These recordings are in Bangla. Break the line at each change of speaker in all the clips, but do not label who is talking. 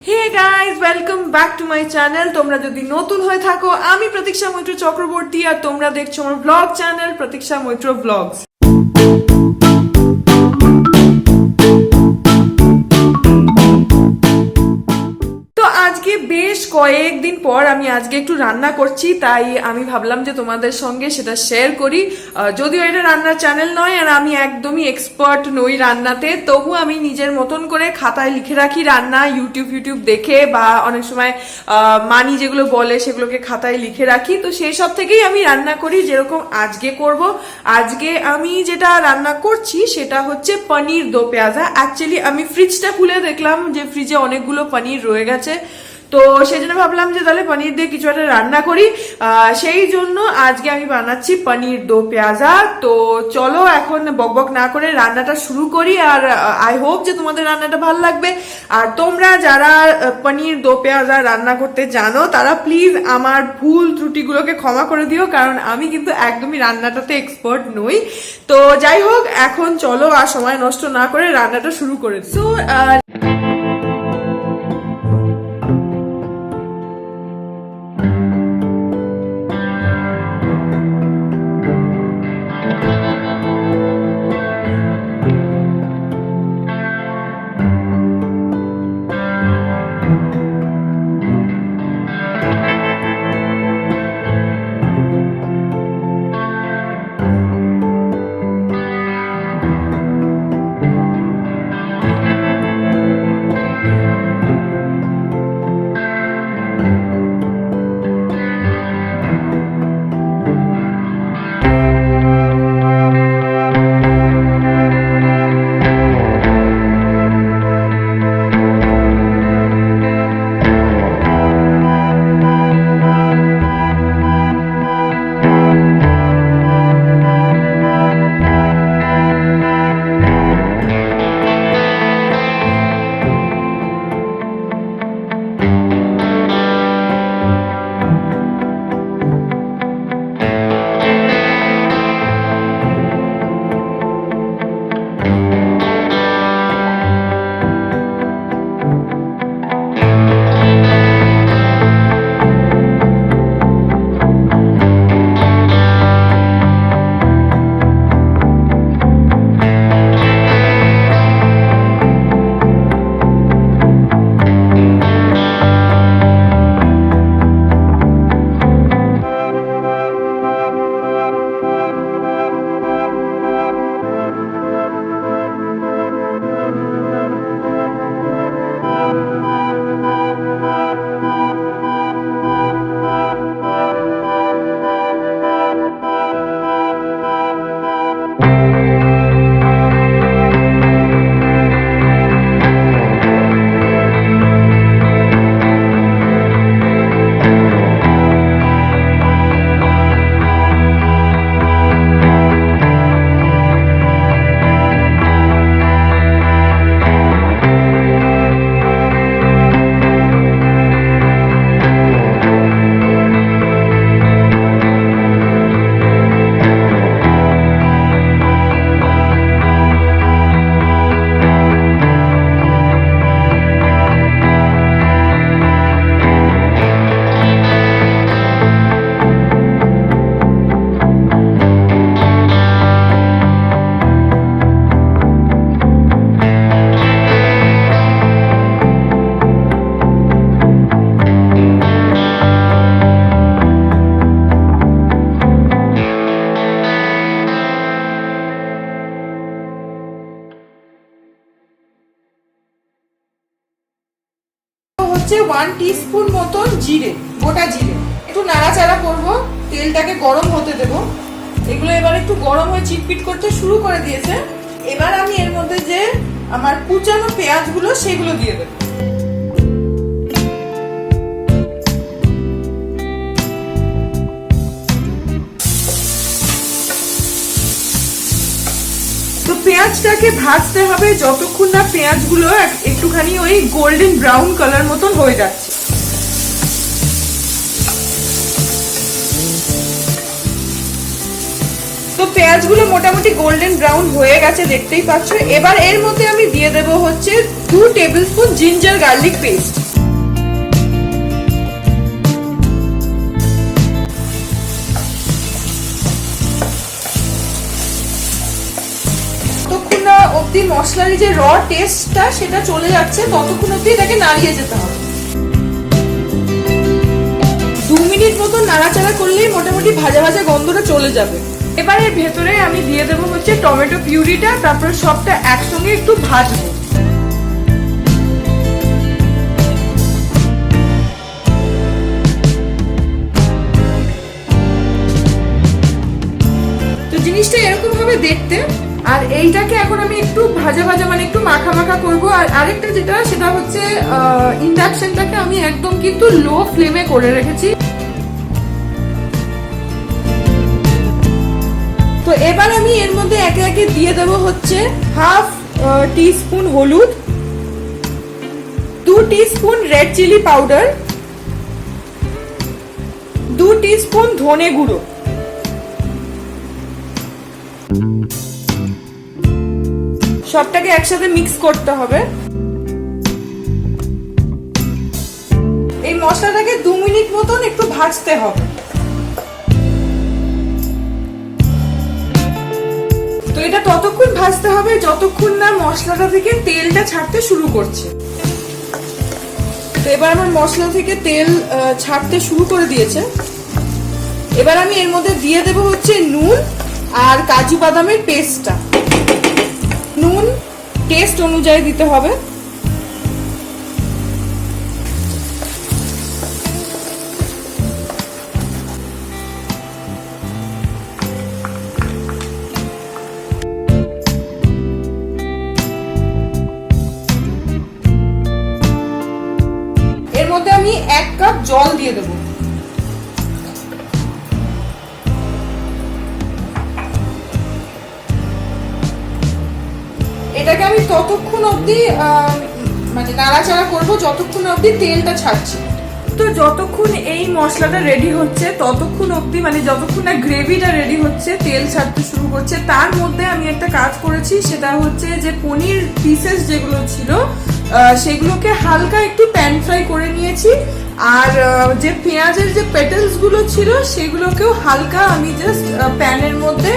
Hey guys, welcome back to my channel. তোমরা যদি নতুন হয়ে থাকো, আমি প্রতীক্ষা মৈত্র চক্রবর্তী আর তোমরা দেখছো আমার ব্লগ চ্যানেল প্রতীক্ষা মৈত্র ব্লগস। আজকে বেশ কয়েকদিন পর আমি আজকে একটু রান্না করছি, তাই আমি ভাবলাম যে তোমাদের সঙ্গে সেটা শেয়ার করি। যদিও এটা রান্নার চ্যানেল নয় আর আমি একদমই এক্সপার্ট নই রান্নাতে, তবু আমি নিজের মতন করে খাতায় লিখে রাখি রান্না, ইউটিউব দেখে বা অনেক সময় মানি যেগুলো বলে সেগুলোকে খাতায় লিখে রাখি। তো সেই সব থেকেই আমি রান্না করি, যেরকম আজকে করব। আজকে আমি যেটা রান্না করছি সেটা হচ্ছে পনির দো পেঁয়াজা। অ্যাকচুয়ালি আমি ফ্রিজটা খুলে দেখলাম যে ফ্রিজে অনেকগুলো পনির রয়ে গেছে, তো সেই জন্য ভাবলাম যে তাহলে পনির দিয়ে কিছু একটা রান্না করি। সেই জন্য আজকে আমি বানাচ্ছি পনির দো পেঁয়াজা। তো চলো এখন বকবক না করে রান্নাটা শুরু করি, আর আই হোপ যে তোমাদের রান্নাটা ভালো লাগবে। আর তোমরা যারা পনির দো পেঁয়াজা রান্না করতে জানো তারা প্লিজ আমার ভুল ত্রুটিগুলোকে ক্ষমা করে দিও, কারণ আমি কিন্তু একদমই রান্নাটাতে এক্সপার্ট নই। তো যাই হোক, এখন চলো আর সময় নষ্ট না করে রান্নাটা শুরু করে দিই। সো হচ্ছে 1 টিস্পুন মতন জিরে, গোটা জিরে। একটু নাড়াচাড়া করব, তেলটাকে গরম হতে দেব। এগুলো এবার একটু গরম হয়ে চিটপিট করতে শুরু করে দিয়েছে। এবার আমি এর মধ্যে যে আমার কুচানো পেঁয়াজগুলো সেগুলো দিয়ে দেব। তো পেঁয়াজটাকে ভাজতে হবে যতক্ষণ না পেঁয়াজগুলো একটুখানি ওই গোল্ডেন ব্রাউন কালার মতন হয়ে যাচ্ছে। তো পেঁয়াজগুলো মোটামুটি গোল্ডেন ব্রাউন হয়ে গেছে, দেখতেই পাচ্ছ। এবার এর মধ্যে আমি দিয়ে দেব হচ্ছে 2 টেবিলস্পুন জিঞ্জার গার্লিক পেস্ট। অব্দি মশলার যে র টেস্টটা সেটা চলে যাচ্ছে, ততক্ষণ অব্দি এটাকে নাড়িয়ে যেতে হবে। 2 মিনিট মতো নাড়াচাড়া করলেই মোটামুটি ভাজা ভাজা গন্ধটা চলে যাবে। এবার এর ভেতরে আমি দিয়ে দেবো হচ্ছে টমেটো পিউরিটা, তারপরে সবটা একসঙ্গে একটু ভাজবো। তো জিনিসটা এরকম ভাবে দেখতে, আর এইটাকে এখন আমি একটু ভাজা ভাজা মানে একটু মাখা মাখা করবো। আর আরেকটা যেটা সেটা হচ্ছে ইন্ডাকশনটাকে আমি একদম কিন্তু লো ফ্লেমে করে রেখেছি। তো এবার আমি এর মধ্যে একে একে দিয়ে দেবো হচ্ছে হাফ টিস্পুন হলুদ, 2 teaspoon red chilli powder, 2 teaspoon ধনে গুঁড়ো, সবটাকে একসাথে মিক্স করতে হবে। এই মশলাটাকে 2 মিনিট মতন একটু ভাজতে হবে। তো এটা ততক্ষণ ভাজতে হবে যতক্ষণ না মশলাটা থেকে তেলটা ছাড়তে শুরু করছে। তো এবার আমার মশলা থেকে তেল ছাড়তে শুরু করে দিয়েছে। এবার আমি এর মধ্যে দিয়ে দেব হচ্ছে নুন আর কাজু বাদামের পেস্টটা। নুন টেস্ট অনুযায়ী দিতে হবে। এর মধ্যে আমি 1 কাপ জল দিয়ে দেবো। এটাকে আমি ততক্ষণ অবধি মানে নাড়াচাড়া করবো যতক্ষণ অবধি তেলটা ছাড়ছে। তো যতক্ষণ এই মশলাটা রেডি হচ্ছে ততক্ষণ অবধি মানে যতক্ষণ না গ্রেভিটা রেডি হচ্ছে, তেল ছাড়তে শুরু করছে, তার মধ্যে আমি একটা কাজ করেছি। সেটা হচ্ছে যে পনির পিসেস যেগুলো ছিল সেগুলোকে হালকা একটু প্যান ফ্রাই করে নিয়েছি। আর যে পেঁয়াজের যে পেটেলস গুলো ছিল সেগুলোকেও হালকা আমি জাস্ট প্যানের মধ্যে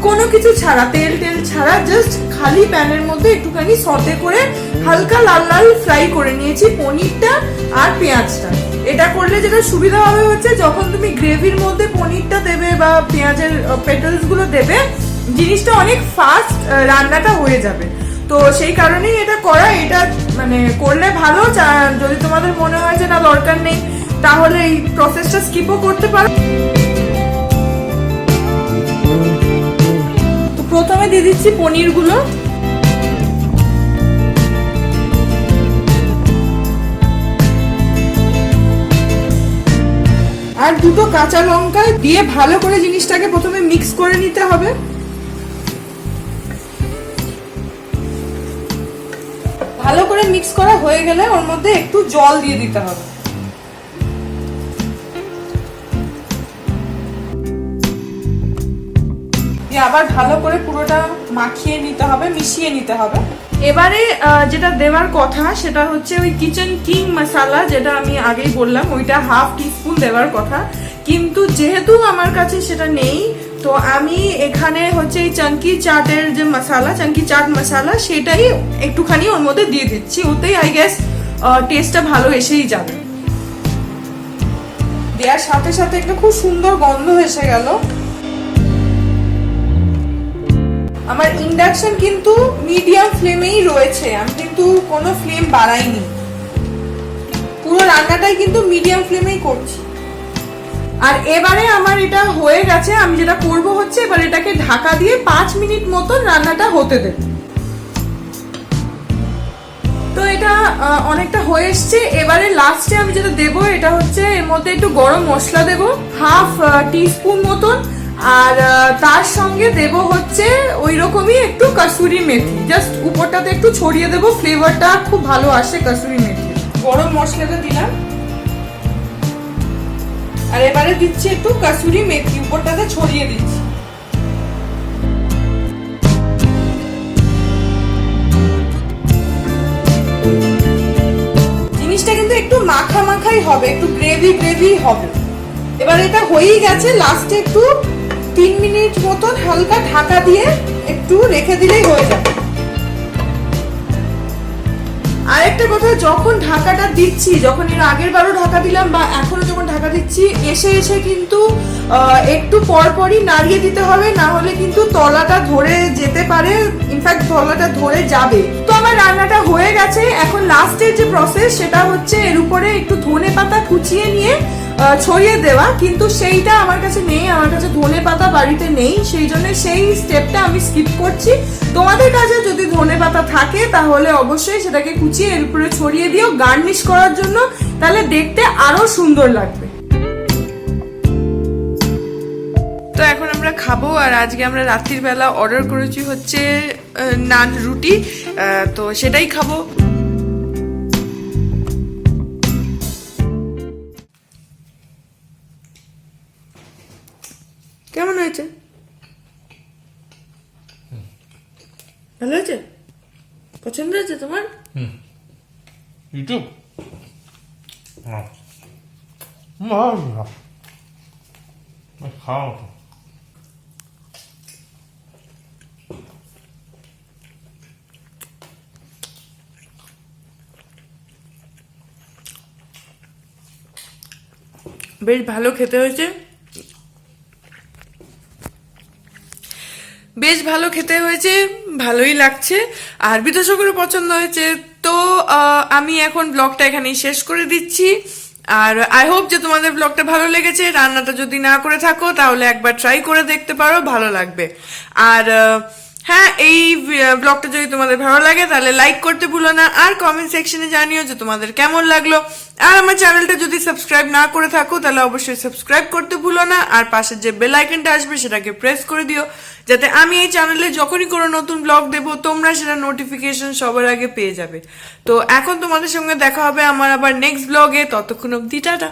কোনো কিছু ছাড়া, তেল ছাড়া, জাস্ট খালি প্যানের মধ্যে একটুখানি সতে করে হালকা লাল লাল ফ্রাই করে নিয়েছি পনিরটা আর পেঁয়াজটা। এটা করলে যেটা সুবিধা হবে হচ্ছে যখন তুমি গ্রেভির মধ্যে পনিরটা দেবে বা পেঁয়াজের পেটেলস গুলো দেবে, জিনিসটা অনেক ফাস্ট রান্নাটা হয়ে যাবে। তো সেই কারণেই এটা করা। এটা মানে করলে ভালো। যদি তোমাদের মনে হয় যে না দরকার নেই, তাহলে এই প্রসেসটা স্কিপও করতে পারো। তো প্রথমে দিয়ে দিচ্ছি পনিরগুলো, আর 2টো কাঁচা লঙ্কা দিয়ে ভালো করে জিনিসটাকে প্রথমে মিক্স করে নিতে হবে। ভালো করে মিক্স করা হয়ে গেলে ওর মধ্যে একটু জল দিয়ে দিতে হবে। আবার ভালো করে পুরোটা মাখিয়ে নিতে হবে, মিশিয়ে নিতে হবে। এবারে যেটা দেওয়ার কথা সেটা হচ্ছে ওই কিচেন কিং মশলা, যেটা আমি আগেই বললাম, ওইটা হাফ টিস্পুন দেওয়ার কথা, কিন্তু যেহেতু আমার কাছে সেটা নেই, তো আমি এখানে হচ্ছে এই চাঙ্কি চাটের যে মশলা, চাঙ্কি চাট মশলা, সেটাই একটুখানি ওর মধ্যে দিয়ে দিচ্ছি। ওতেই আই গেস টেস্টটা ভালো এসেই যাবে। দেওয়ার সাথে সাথে একটা খুব সুন্দর গন্ধ এসে গেল। আমার ইন্ডাকশন কিন্তু মিডিয়াম ফ্লেমেই রয়েছে, আমি কিন্তু কোনো ফ্লেম বাড়াইনি, পুরো রান্নাটাই কিন্তু মিডিয়াম ফ্লেমেই করছি। আর এবারে আমার এটা হয়ে গেছে। আমি যেটা করব হচ্ছে এবার এটাকে ঢাকা দিয়ে 5 মিনিট মতন রান্নাটা হতে দেব। তো এটা অনেকটা হয়ে এসছে। এবারে লাস্টে আমি যেটা দেবো এটা হচ্ছে এর মধ্যে একটু গরম মশলা দেব, হাফ টিস্পুন মতন, আর তার সঙ্গে দেব হচ্ছে ওই রকমই একটু কসুরি মেথি, জাস্ট উপরটাতে একটু ছড়িয়ে দেবো, ফ্লেভারটা খুব ভালো আসে কসুরি মেথি। গরম মশলাটা দিলাম, আর এবারে দিচ্ছি একটু কসুরি মেথি, উপরটাতে ছড়িয়ে দিচ্ছি। জিনিসটা কিন্তু একটু মাখা মাখাই হবে, একটু গ্রেভি গ্রেভি হবে। এবার এটা হয়েই গেছে। লাস্টে একটু 3 মিনিট মতন হালকা ঢাকা দিয়ে একটু রেখে দিলেই হয়ে যাবে। আরেকটা কথা, যখন ঢাকাটা দিচ্ছি, যখন এর আগের বারও ঢাকা দিলাম বা এখনো যখন ঢাকা দিচ্ছি, এসে এসে কিন্তু একটু পরপরই নাড়িয়ে দিতে হবে, না হলে কিন্তু তলাটা ধরে যেতে পারে, ইনফ্যাক্ট তলাটা ধরে যাবে। তো আমার রান্নাটা হয়ে গেছে। এখন লাস্টের যে প্রসেস সেটা হচ্ছে এর উপরে একটু ধনে পাতা কুচিয়ে নিয়ে ছড়িয়ে দেওয়া, কিন্তু সেইটা আমার কাছে নেই, আমার কাছে ধনে পাতা বাড়িতে নেই, সেই জন্য সেই স্টেপটা আমি স্কিপ করছি। তোমাদের কাছে যদি ধনে পাতা থাকে তাহলে অবশ্যই সেটাকে কুচিয়ে এর উপরে ছড়িয়ে দিও গার্নিশ করার জন্য, তাহলে দেখতে আরো সুন্দর লাগবে। তো এখন আমরা খাবো, আর আজকে আমরা রাত্রির বেলা অর্ডার করেছি হচ্ছে নান রুটি, তো সেটাই খাবো। কেমন হয়েছে? ভালো হয়েছে? পছন্দ হয়েছে তোমার?
ইউটিউব খাও তো।
বেশ ভালো খেতে হয়েছে, বেশ ভালো খেতে হয়েছে, ভালোই লাগছে, আর বিদ্যাসাগরের পছন্দ হয়েছে। তো আমি এখন ব্লগটা এখানেই শেষ করে দিচ্ছি, আর আই হোপ যে তোমাদের ব্লগটা ভালো লেগেছে। রান্নাটা যদি না করে থাকো তাহলে একবার ট্রাই করে দেখতে পারো, ভালো লাগবে। আর হ্যাঁ, এই ব্লগটা যদি তোমাদের ভালো লাগে তাহলে লাইক করতে ভুলো না, আর কমেন্ট সেকশনে জানিও যে তোমাদের কেমন লাগলো। আর আমার চ্যানেলটা যদি সাবস্ক্রাইব না করে থাকো তাহলে অবশ্যই সাবস্ক্রাইব করতে ভুলো না, আর পাশের যে বেল আইকনটা আসবে সেটাকে প্রেস করে দিও, যাতে আমি এই চ্যানেলে যখনই কোনো নতুন ব্লগ দেবো তোমরা সেটা নোটিফিকেশন সবার আগে পেয়ে যাবে। তো এখন তোমাদের সঙ্গে দেখা হবে আমার আবার নেক্সট ব্লগে, ততক্ষণ অবধি টাটা।